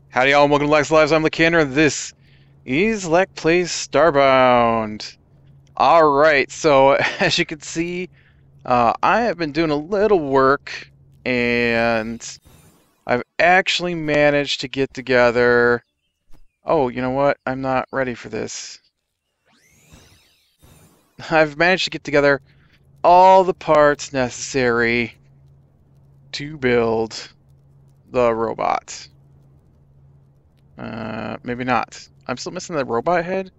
Howdy y'all, and welcome to Lac Plays. I'm Lacander, and this is Lac Plays Starbound. Alright, so as you can see, I have been doing a little work, and I've actually managed to get together... Oh, you know what? I'm not ready for this. I've managed to get together all the parts necessary to build the robot. Maybe not. I'm still missing the robot head.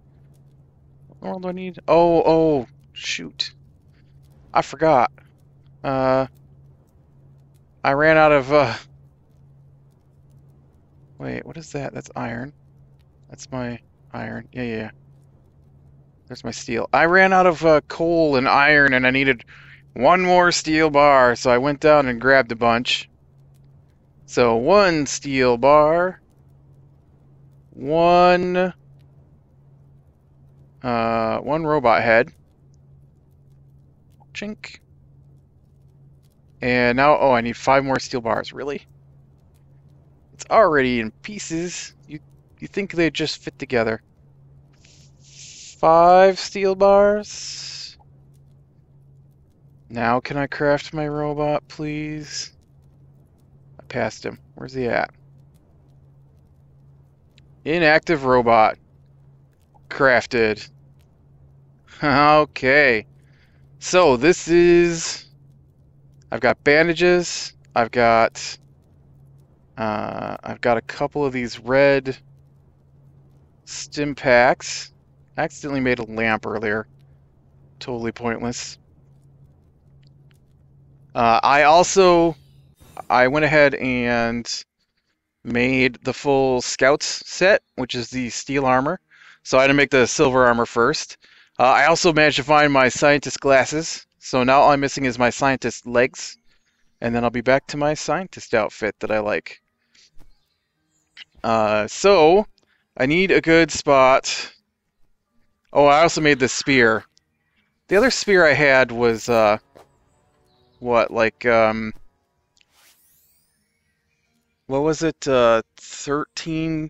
What world do I need? Oh, shoot. I forgot. I ran out of, Wait, what is that? That's iron. That's my iron. Yeah. There's my steel. I ran out of, coal and iron, and I needed one more steel bar, so I went down and grabbed a bunch. So, one steel bar... One robot head. Chink. And now, I need 5 more steel bars. Really? It's already in pieces. You think they'd just fit together. 5 steel bars. Now can I craft my robot, please? I passed him. Where's he at? Inactive robot. Crafted. Okay. So this is... I've got bandages. I've got a couple of these red stim packs. I accidentally made a lamp earlier. Totally pointless. I went ahead and made the full Scouts set, which is the steel armor. So I had to make the silver armor first. I also managed to find my scientist glasses. So now all I'm missing is my scientist legs. And then I'll be back to my scientist outfit that I like. So I need a good spot. Oh, I also made this spear. The other spear I had was, what was it? 13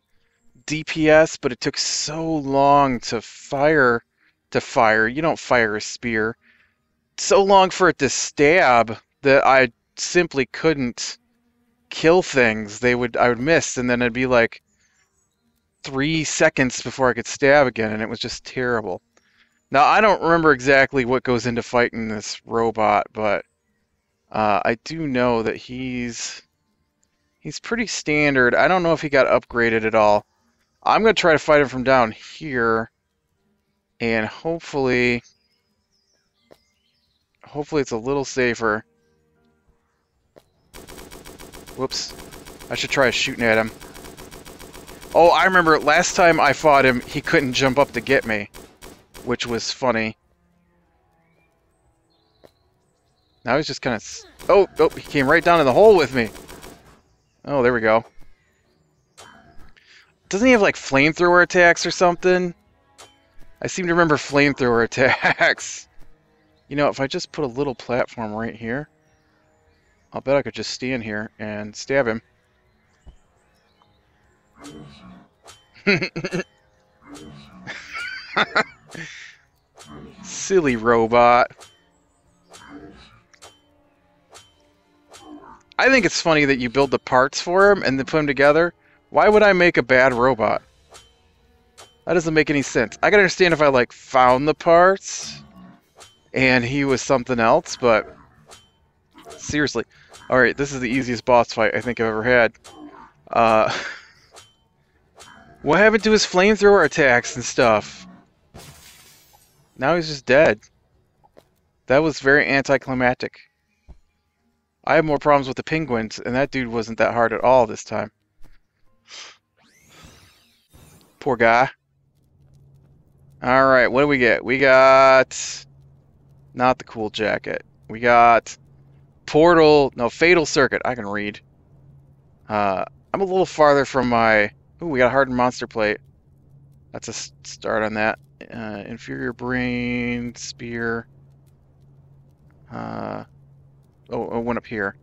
DPS, but it took so long to fire. You don't fire a spear. So long for it to stab that I simply couldn't kill things. I would miss, and then it'd be like 3 seconds before I could stab again, and it was just terrible. Now, I don't remember exactly what goes into fighting this robot, but I do know that he's pretty standard. I don't know if he got upgraded at all. I'm going to try to fight him from down here, and hopefully it's a little safer. Whoops. I should try shooting at him. Oh, I remember last time I fought him, he couldn't jump up to get me, which was funny. Now he's just kind of... Oh, he came right down in the hole with me. Oh, there we go. Doesn't he have, like, flamethrower attacks or something? I seem to remember flamethrower attacks. You know, if I just put a little platform right here, I'll bet I could just stand here and stab him. Silly robot. I think it's funny that you build the parts for him and then put them together. Why would I make a bad robot? That doesn't make any sense. I can understand if I, like, found the parts and he was something else, but seriously. Alright, this is the easiest boss fight I think I've ever had. What happened to his flamethrower attacks and stuff? Now he's just dead. That was very anticlimactic. I have more problems with the penguins, and that dude wasn't that hard at all this time. Poor guy. Alright, what do we get? We got... not the cool jacket. We got Portal, no, Fatal Circuit. I can read. I'm a little farther from my... Ooh, we got a hardened monster plate. That's a start on that. Inferior brain, spear. One up here.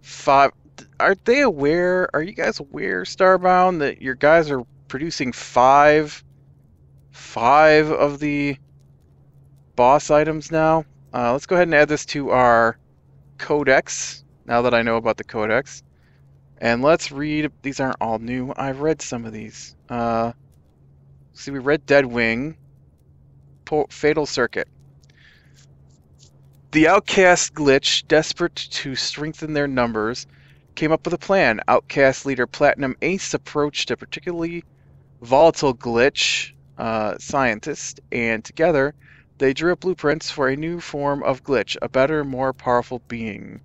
5. Are they aware? Are you guys aware, Starbound, that your guys are producing five of the boss items now? Let's go ahead and add this to our codex, now that I know about the codex. And let's read, these aren't all new. I've read some of these. See, we read Deadwing, Fatal Circuit. The Outcast Glitch, desperate to strengthen their numbers, came up with a plan. Outcast leader Platinum Ace approached a particularly volatile glitch scientist, and together they drew up blueprints for a new form of glitch, a better, more powerful being.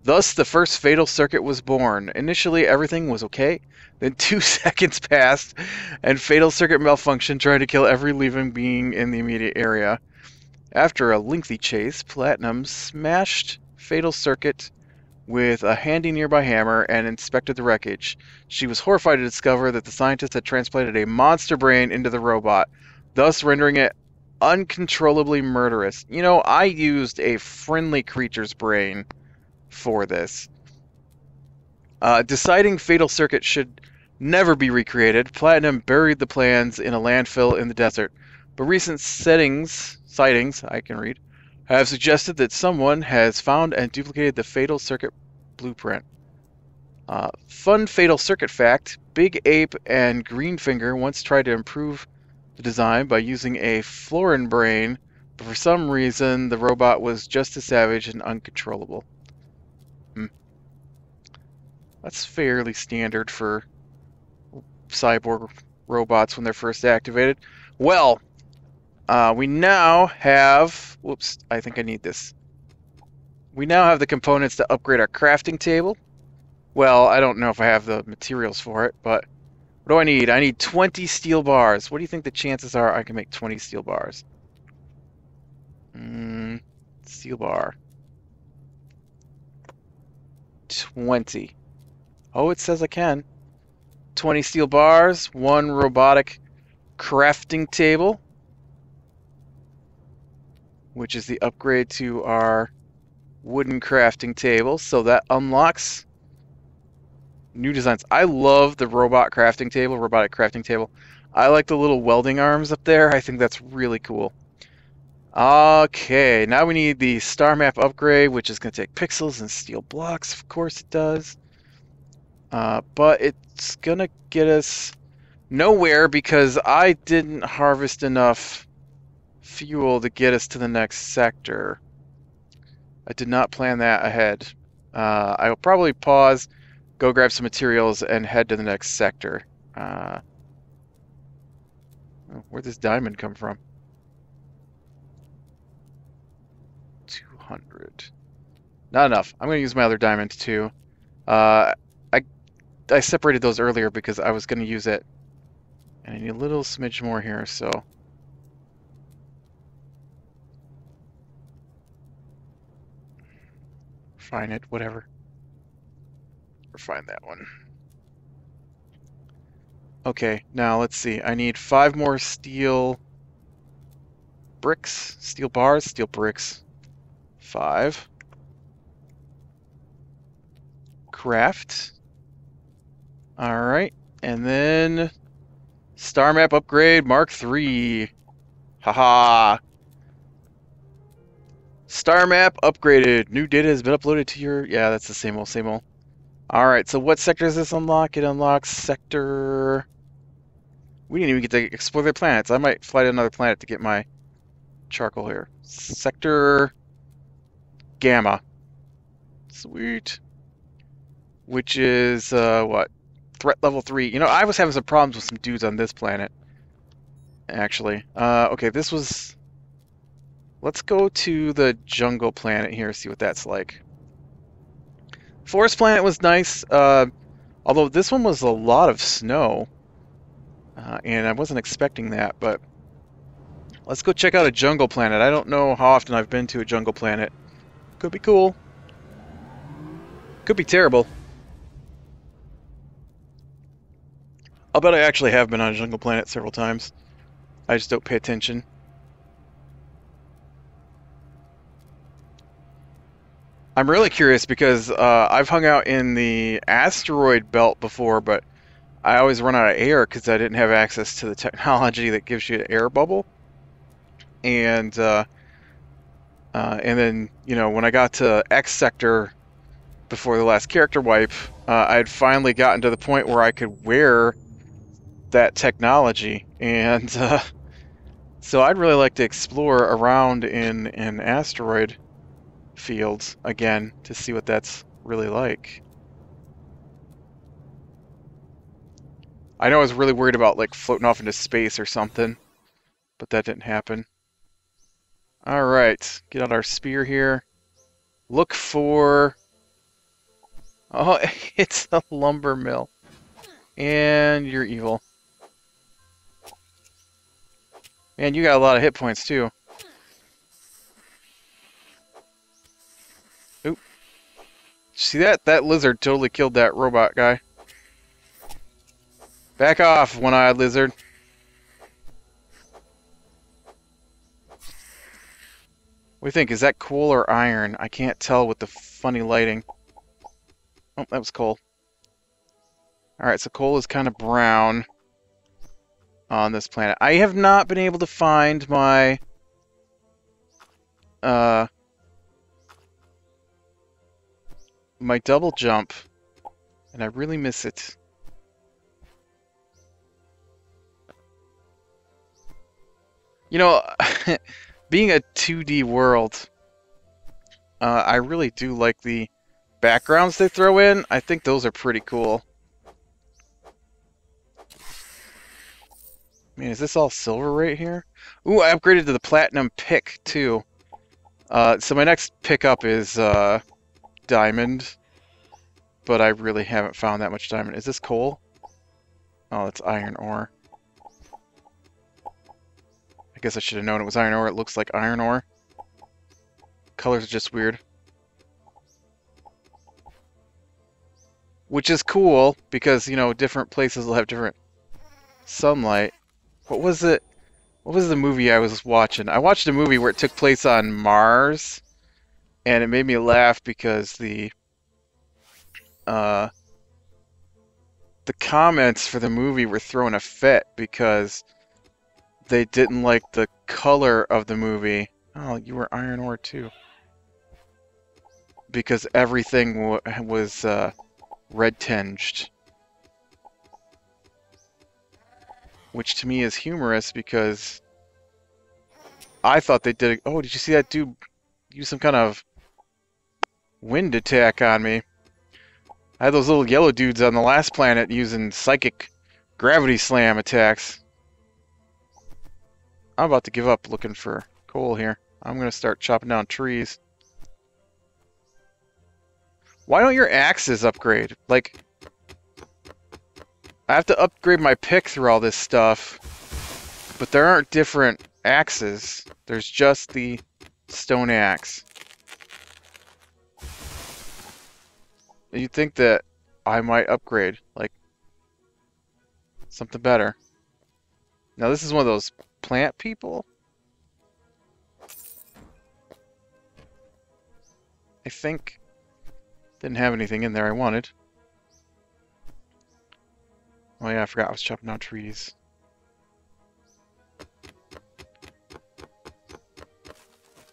Thus, the first Fatal Circuit was born. Initially, everything was okay. Then 2 seconds passed, and Fatal Circuit malfunctioned, trying to kill every living being in the immediate area. After a lengthy chase, Platinum smashed Fatal Circuit with a handy nearby hammer and inspected the wreckage. She was horrified to discover that the scientist had transplanted a monster brain into the robot, thus rendering it uncontrollably murderous. You know, I used a friendly creature's brain for this. Deciding Fatal Circuit should never be recreated, Platinum buried the plans in a landfill in the desert. But recent sightings, I can read, have suggested that someone has found and duplicated the Fatal Circuit blueprint. Fun Fatal Circuit fact, Big Ape and Greenfinger once tried to improve the design by using a Florin brain, but for some reason the robot was just as savage and uncontrollable. That's fairly standard for cyborg robots when they're first activated. Well, we now have... Whoops, I think I need this. We now have the components to upgrade our crafting table. Well, I don't know if I have the materials for it, but what do I need? I need 20 steel bars. What do you think the chances are I can make 20 steel bars? Steel bar. 20. Oh, it says I can. 20 steel bars, 1 robotic crafting table, which is the upgrade to our wooden crafting table. So that unlocks new designs. I love the robotic crafting table. I like the little welding arms up there. I think that's really cool. Okay, now we need the star map upgrade, which is going to take pixels and steel blocks. Of course it does. But it's going to get us nowhere because I didn't harvest enough fuel to get us to the next sector. I did not plan that ahead. I will probably pause, go grab some materials, and head to the next sector. Where'd this diamond come from? 200. Not enough. I'm going to use my other diamond too. I separated those earlier because I was going to use it. And I need a little smidge more here, so... Refine it, whatever. Refine that one. Okay, now let's see. I need 5 more steel bricks, steel bars, steel bricks. 5. Craft. Alright, and then star map upgrade Mark III. Haha. Star map upgraded. New data has been uploaded to your... Yeah, that's the same old, same old. Alright, so what sector does this unlock? It unlocks sector... We didn't even get to explore the planets. I might fly to another planet to get my charcoal here. Sector... Gamma. Sweet. Which is, what? Threat level 3. You know, I was having some problems with some dudes on this planet. Actually. Okay, this was... Let's go to the jungle planet here, see what that's like. Forest planet was nice, although this one was a lot of snow. And I wasn't expecting that, but... Let's go check out a jungle planet. I don't know how often I've been to a jungle planet. Could be cool. Could be terrible. I'll bet I actually have been on Jungle Planet several times. I just don't pay attention. I'm really curious because I've hung out in the asteroid belt before, but I always run out of air because I didn't have access to the technology that gives you an air bubble. And then, you know, when I got to X Sector before the last character wipe, I had finally gotten to the point where I could wear that technology. And so I'd really like to explore around in an asteroid field again to see what that's really like. I know I was really worried about like floating off into space or something, but that didn't happen. All right, get out our spear here. Look for... Oh, it's a lumber mill. And you're evil. Man, you got a lot of hit points too. Oop. See that? That lizard totally killed that robot guy. Back off, one-eyed lizard. What do you think? Is that coal or iron? I can't tell with the funny lighting. Oh, that was coal. Alright, so coal is kind of brown on this planet. I have not been able to find my... my double jump, and I really miss it. You know, being a 2D world, I really do like the backgrounds they throw in. I think those are pretty cool. Man, is this all silver right here? Ooh, I upgraded to the platinum pick, too. So my next pickup is diamond, but I really haven't found that much diamond. Is this coal? Oh, it's iron ore. I guess I should have known it was iron ore. It looks like iron ore. Colors are just weird. Which is cool, because, you know, different places will have different sunlight. What was it? What was the movie I was watching? I watched a movie where it took place on Mars, and it made me laugh because the comments for the movie were throwing a fit because they didn't like the color of the movie. Oh, you were iron ore too. Because everything was red tinged. Which to me is humorous because I thought they did. Oh, did you see that dude use some kind of wind attack on me? I had those little yellow dudes on the last planet using psychic gravity slam attacks. I'm about to give up looking for coal here. I'm going to start chopping down trees. Why don't your axes upgrade? Like, I have to upgrade my pick through all this stuff, but there aren't different axes. There's just the stone axe. You'd think that I might upgrade, like, something better. Now this is one of those plant people? I think didn't have anything in there I wanted. Oh yeah, I forgot I was chopping down trees.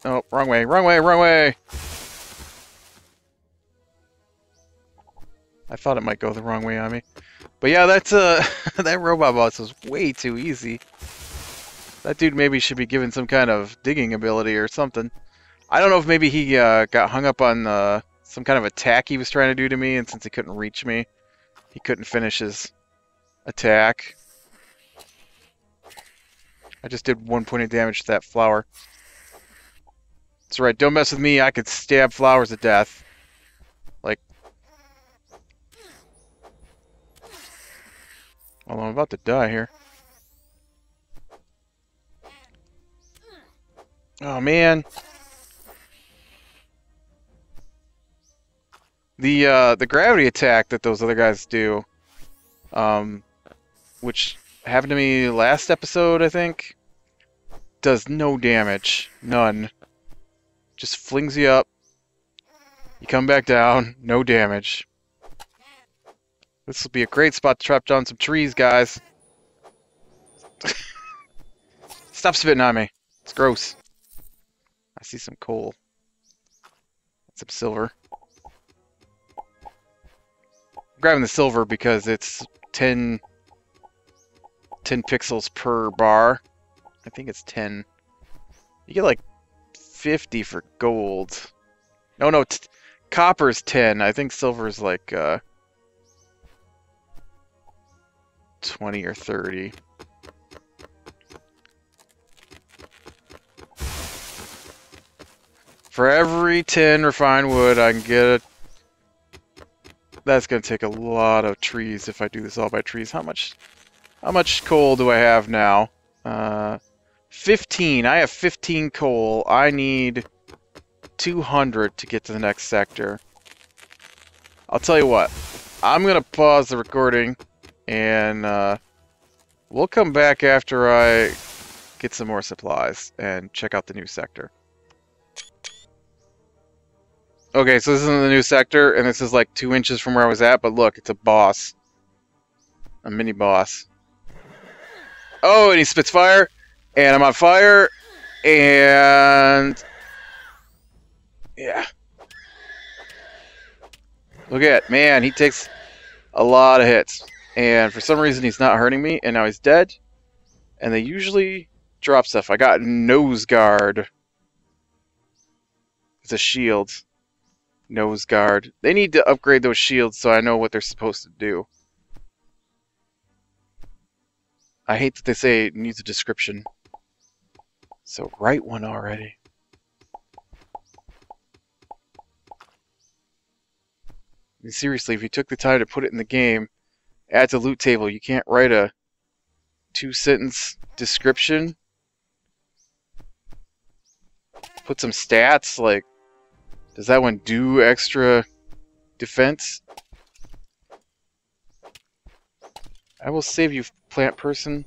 Oh, wrong way, wrong way, wrong way! I thought it might go the wrong way on me. But yeah, that's that robot boss was way too easy. That dude maybe should be given some kind of digging ability or something. I don't know if maybe he got hung up on some kind of attack he was trying to do to me, and since he couldn't reach me, he couldn't finish his attack. I just did 1 point of damage to that flower. That's right, don't mess with me, I could stab flowers to death. Like... Well, I'm about to die here. Oh, man. The gravity attack that those other guys do, um, which happened to me last episode, I think, does no damage. None. Just flings you up. You come back down. No damage. This will be a great spot to trap down some trees, guys. Stop spitting on me. It's gross. I see some coal. Some silver. I'm grabbing the silver because it's 10 pixels per bar. I think it's 10. You get like 50 for gold. No, copper's 10. I think silver's like 20 or 30. For every 10 refined wood I can get it. That's gonna take a lot of trees if I do this all by trees. How much coal do I have now? 15. I have 15 coal. I need 200 to get to the next sector. I'll tell you what. I'm gonna pause the recording and we'll come back after I get some more supplies and check out the new sector. Okay, so this is the new sector, and this is like 2 inches from where I was at, but look, it's a boss. A mini boss. Oh, and he spits fire, and I'm on fire, and... yeah. Look at it. Man, he takes a lot of hits. And for some reason, he's not hurting me, and now he's dead. And they usually drop stuff. I got nose guard. It's a shield. Nose guard. They need to upgrade those shields so I know what they're supposed to do. I hate that they say it needs a description. So write one already. I mean, seriously, if you took the time to put it in the game, add to loot table, you can't write a 2-sentence description. Put some stats, like, does that one do extra defense? I will save you, plant person.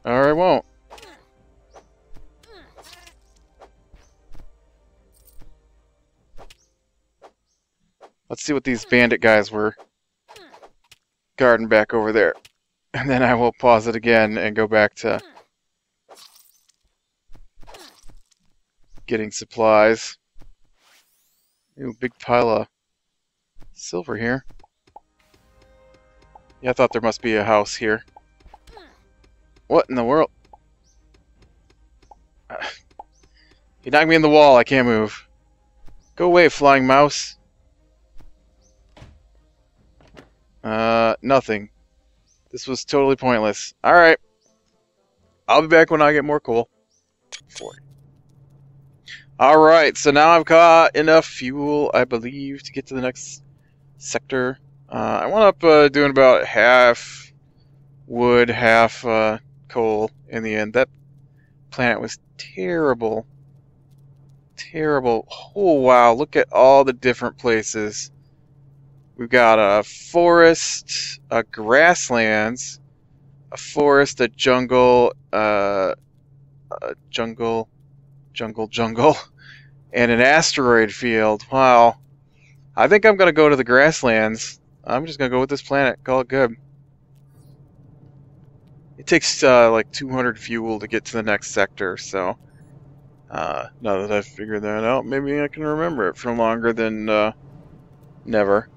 Or I won't. Let's see what these bandit guys were guarding back over there. And then I will pause it again and go back to getting supplies. Ooh, big pile of silver here. Yeah, I thought there must be a house here. What in the world? You knocked me in the wall, I can't move. Go away, flying mouse. Nothing. This was totally pointless. Alright. I'll be back when I get more coal. 40. Alright, so now I've got enough fuel, I believe, to get to the next sector. I went up doing about half wood, half coal in the end. That planet was terrible. Terrible. Oh, wow, look at all the different places. We've got a forest, a grasslands, a forest, a jungle, jungle, and an asteroid field. Wow. I think I'm going to go to the grasslands. I'm just going to go with this planet. Call it good. It takes like 200 fuel to get to the next sector, so now that I've figured that out, maybe I can remember it for longer than never.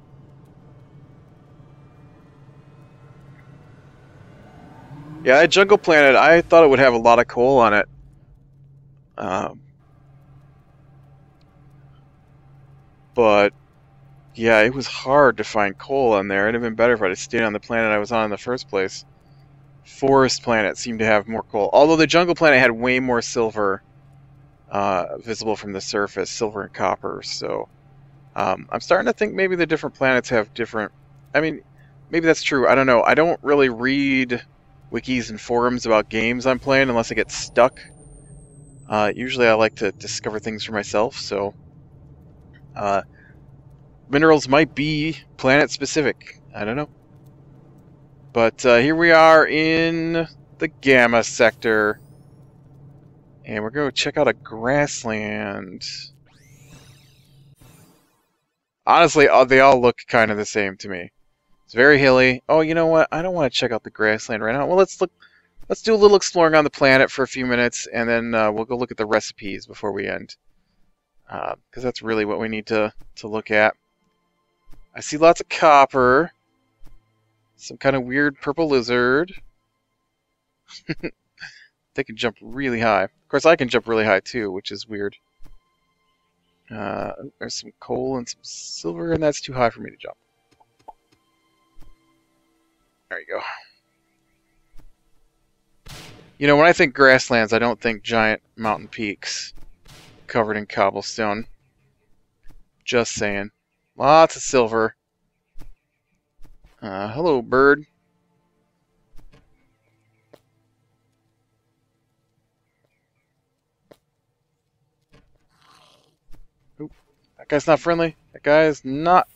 Yeah, that jungle planet, I thought it would have a lot of coal on it. But, yeah, it was hard to find coal on there. It'd have been better if I'd have stayed on the planet I was on in the first place. Forest planet seemed to have more coal. Although the jungle planet had way more silver visible from the surface, silver and copper. So, I'm starting to think maybe the different planets have different... I mean, maybe that's true. I don't know. I don't really read wikis and forums about games I'm playing unless I get stuck. Usually I like to discover things for myself, so minerals might be planet specific. I don't know. But here we are in the Gamma sector. And we're going to check out a grassland. Honestly, they all look kind of the same to me. It's very hilly. Oh, you know what? I don't want to check out the grassland right now. Well, let's look. Let's do a little exploring on the planet for a few minutes, and then we'll go look at the recipes before we end. Because that's really what we need to look at. I see lots of copper. Some kind of weird purple lizard. They can jump really high. Of course, I can jump really high too, which is weird. There's some coal and some silver, and that's too high for me to jump. There you go. You know, when I think grasslands, I don't think giant mountain peaks covered in cobblestone. Just saying. Lots of silver. Hello, bird. Oop. That guy's not friendly. That guy's not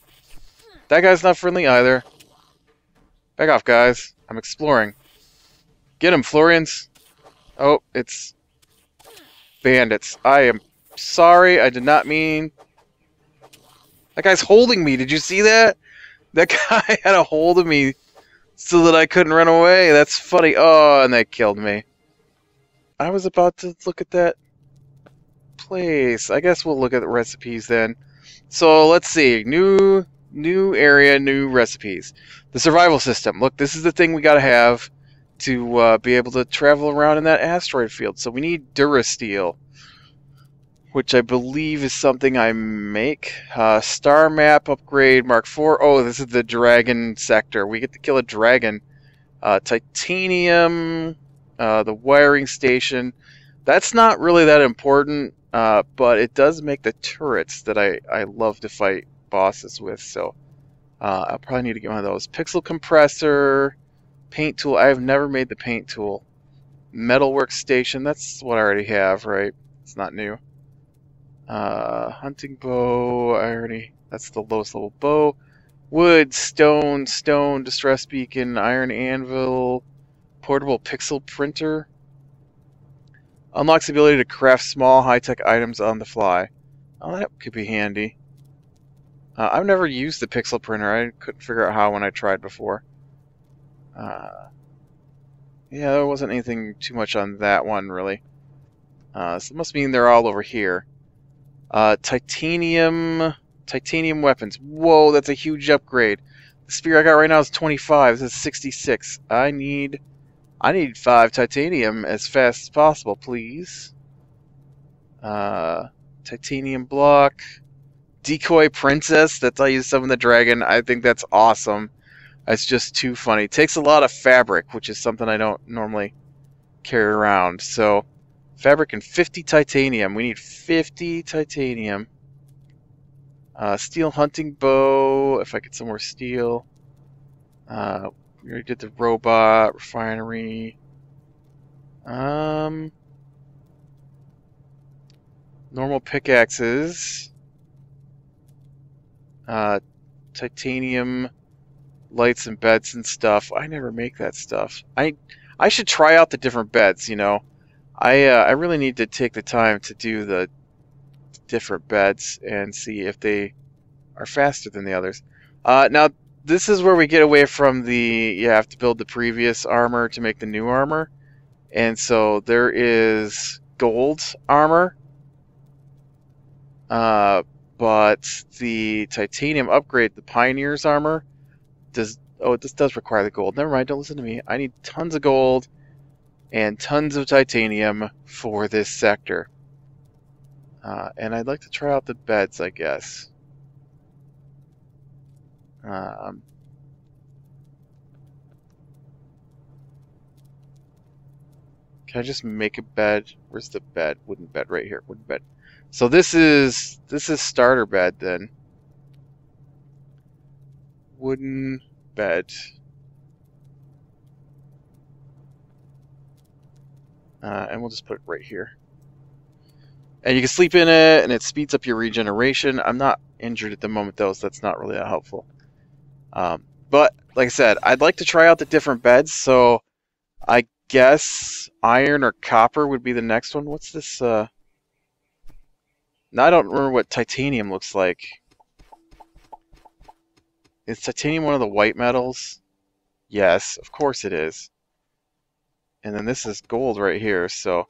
friendly either. Back off, guys. I'm exploring. Get him, Florians. Oh, it's bandits. I am sorry. I did not mean... That guy's holding me. Did you see that? That guy had a hold of me so that I couldn't run away. That's funny. Oh, and they killed me. I was about to look at that place. I guess we'll look at the recipes then. So let's see. New area, new recipes. The survival system. Look, this is the thing we gotta have to be able to travel around in that asteroid field. So we need Durasteel, which I believe is something I make. Star map upgrade Mark IV. Oh, this is the dragon sector. We get to kill a dragon. Titanium, the wiring station. That's not really that important, but it does make the turrets that I love to fight bosses with. So I'll probably need to get one of those. Pixel compressor, paint tool. I have never made the paint tool. Metalwork station. That's what I already have, right? It's not new. Hunting bow, that's the lowest level bow. Wood, stone, distress beacon, iron anvil, portable pixel printer. Unlocks the ability to craft small high-tech items on the fly. Oh, that could be handy. I've never used the pixel printer. I couldn't figure out how when I tried before. Yeah, there wasn't anything too much on that one, really. So it must mean they're all over here. Titanium weapons. Whoa, that's a huge upgrade. The spear I got right now is 25. This is 66. I need 5 titanium as fast as possible, please. Titanium block. Decoy princess. That's how you summon the dragon. I think that's awesome. That's just too funny. It takes a lot of fabric, which is something I don't normally carry around. So fabric and 50 titanium. We need 50 titanium. Steel hunting bow. If I get some more steel. We already did the robot refinery. Normal pickaxes. Titanium lights and beds and stuff. I never make that stuff. I should try out the different beds, you know. I really need to take the time to do the different beds and see if they are faster than the others. Now, this is where we get away from you have to build the previous armor to make the new armor. And so there is gold armor. But the titanium upgrade, the Pioneer's armor, this does require the gold. Never mind, don't listen to me. I need tons of gold and tons of titanium for this sector. And I'd like to try out the beds, I guess. Can I just make a bed? Where's the bed? Wooden bed right here. Wooden bed. So this is starter bed then. Wooden bed. And we'll just put it right here. And you can sleep in it, and it speeds up your regeneration. I'm not injured at the moment, though, so that's not really that helpful. But, like I said, I'd like to try out the different beds, so I guess iron or copper would be the next one. What's this? Now I don't remember what titanium looks like. Is titanium one of the white metals? Yes, of course it is. And then this is gold right here, so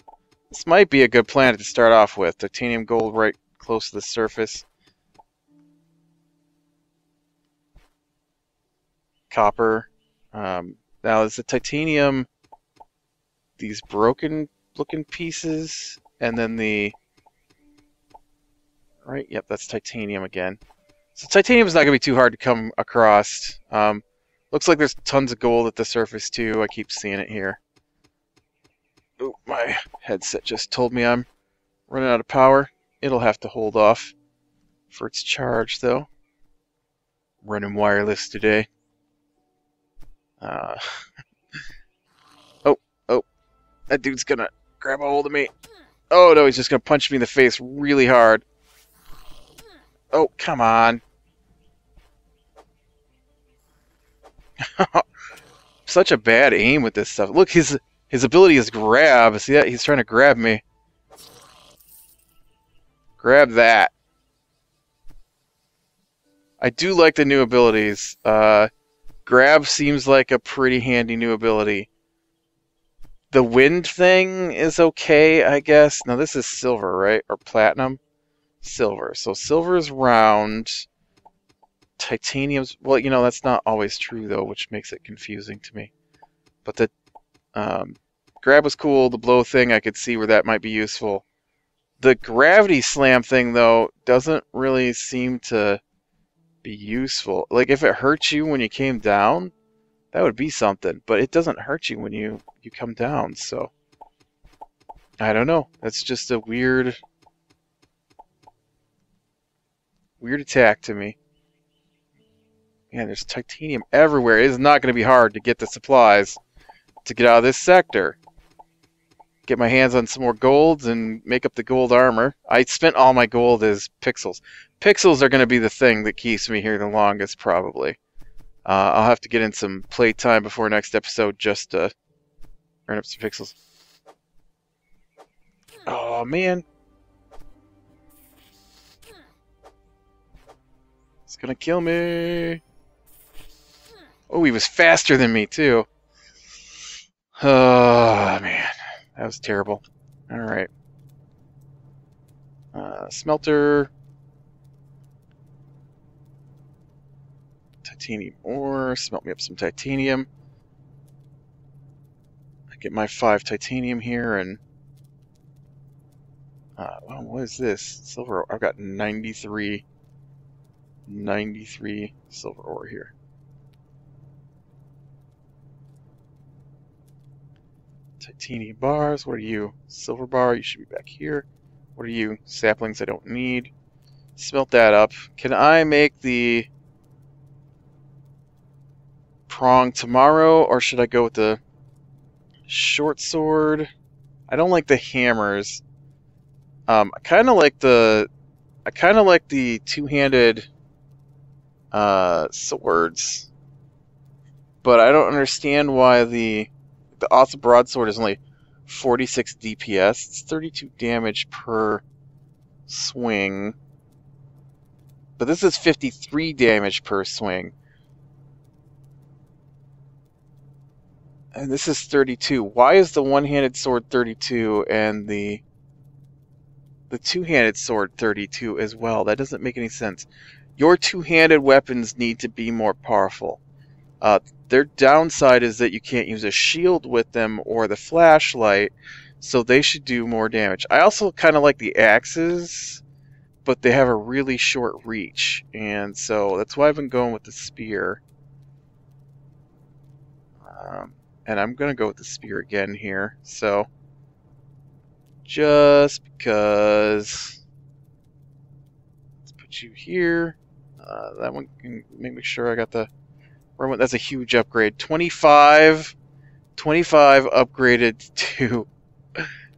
this might be a good planet to start off with. Titanium gold right close to the surface. Copper. Now is the titanium these broken looking pieces, and then the right, yep, that's titanium again. So titanium is not going to be too hard to come across. Looks like there's tons of gold at the surface too. I keep seeing it here. Oh, my headset just told me I'm running out of power. It'll have to hold off for its charge though. Running wireless today. Oh, that dude's gonna grab a hold of me. Oh no, he's just gonna punch me in the face really hard. Oh, come on. Such a bad aim with this stuff. Look, his ability is grab. See that? He's trying to grab me. Grab that. I do like the new abilities. Grab seems like a pretty handy new ability. The wind thing is okay, I guess. Now this is silver, right? Or platinum? Silver. So silver is round. Titanium's... Well, you know, that's not always true, though, which makes it confusing to me. But the grab was cool. The blow thing, I could see where that might be useful. The gravity slam thing, though, doesn't really seem to be useful. Like, if it hurts you when you came down, that would be something. But it doesn't hurt you when you come down, so... I don't know. That's just a weird attack to me. Man, there's titanium everywhere. It is not going to be hard to get the supplies to get out of this sector. Get my hands on some more golds and make up the gold armor. I spent all my gold as pixels. Pixels are going to be the thing that keeps me here the longest, probably. I'll have to get in some playtime before next episode just to earn up some pixels. Oh, man. It's going to kill me. Oh, he was faster than me, too. Oh, man. That was terrible. Alright. Smelter. Titanium ore. Smelt me up some titanium. I get my 5 titanium here, and... well, what is this? Silver ore. I've got 93 silver ore here. Titanium bars. What are you? Silver bar. You should be back here. What are you? Saplings I don't need. Smelt that up. Can I make the prong tomorrow, or should I go with the short sword? I don't like the hammers. I kind of like the two-handed swords, but I don't understand why the awesome broadsword is only 46 DPS. It's 32 damage per swing, but this is 53 damage per swing, and this is 32. Why is the one-handed sword 32 and the two-handed sword 32 as well? That doesn't make any sense. Your two-handed weapons need to be more powerful. Their downside is that you can't use a shield with them or the flashlight, so they should do more damage. I also kind of like the axes, but they have a really short reach, and so that's why I've been going with the spear. And I'm going to go with the spear again here, so just because. Let's put you here. That one can make sure I got the... That's a huge upgrade. 25 upgraded to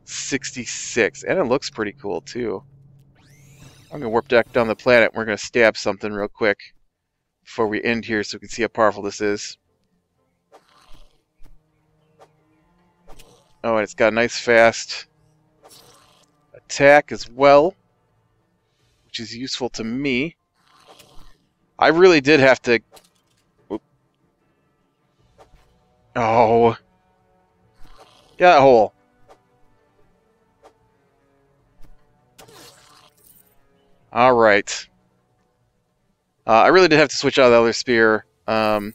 66. And it looks pretty cool, too. I'm gonna warp back down the planet. We're gonna stab something real quick before we end here, so we can see how powerful this is. Oh, and it's got a nice fast attack as well, which is useful to me. I really did have to... Oh. Get that hole. Alright. I really did have to switch out the other spear that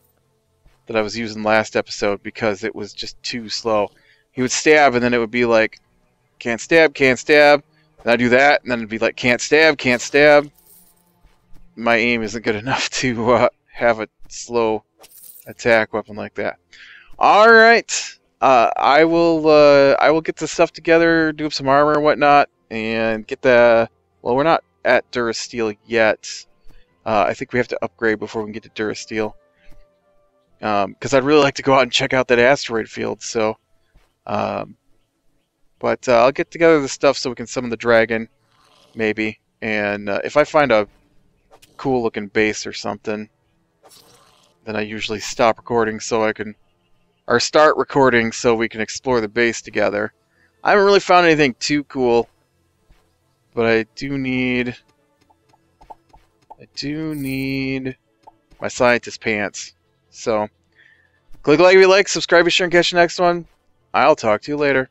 I was using last episode because it was just too slow. He would stab, and then it would be like, can't stab, can't stab. And I'd do that, and then it'd be like, can't stab, can't stab. My aim isn't good enough to have a slow attack weapon like that. Alright. I will get the stuff together, do up some armor and whatnot, and get the... Well, we're not at Durasteel yet. I think we have to upgrade before we can get to Durasteel. Because I'd really like to go out and check out that asteroid field, so... But I'll get together the stuff so we can summon the dragon, maybe. And if I find a cool looking base or something, then I usually stop recording so I can... Or start recording so we can explore the base together. I haven't really found anything too cool, but I do need my scientist pants. So, click like if you like, subscribe, be sure and catch the next one. I'll talk to you later.